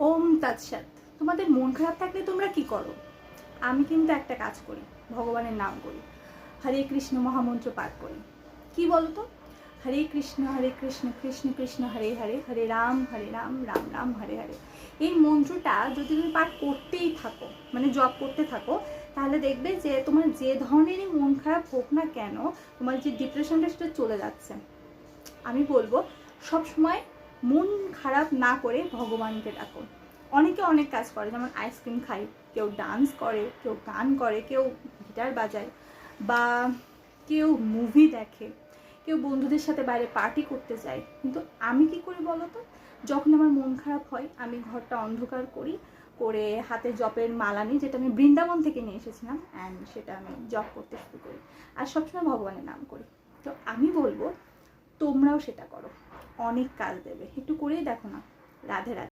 ওম তৎসৎ। তোমাদের মন খারাপ থাকলে তোমরা কি করো? আমি কিন্তু একটা কাজ করি, ভগবানের নাম করি, হরে কৃষ্ণ মহামন্ত্র পাঠ করি। কি বলতো? হরে কৃষ্ণ কৃষ্ণ কৃষ্ণ হরে হরে, হরে রাম রাম রাম হরে হরে। এই মন্ত্রটা যদি তুমি পাঠ করতেই থাকো, মানে জপ করতে থাকো, তাহলে দেখবে যে তোমার যে ধরনেরই মন খারাপ হোক না কেন, তোমার যে ডিপ্রেশনটা সেটা চলে যাচ্ছে। আমি বলবো সব সময় মন খারাপ না করে ভগবানকে ডাকো। অনেকে অনেক কাজ করে, যেমন আইসক্রিম খায়, কেউ ডান্স করে, কেউ গান করে, কেউ গিটার বাজায়, বা কেউ মুভি দেখে, কেউ বন্ধুদের সাথে বাইরে পার্টি করতে যায়। কিন্তু আমি কি করি বলো তো? যখন আমার মন খারাপ হয়, আমি ঘরটা অন্ধকার করি, করে হাতে জপের মালা নিই, যেটা আমি বৃন্দাবন থেকে নিয়ে এসেছিলাম, অ্যান্ড সেটা আমি জপ করতে শুরু করি, আর সবসময় ভগবানের নাম করি। তো আমি বলবো তোমরাও সেটা করো, অনেক কাজ দেবে। একটু করেই দেখো না। রাধে রাধে।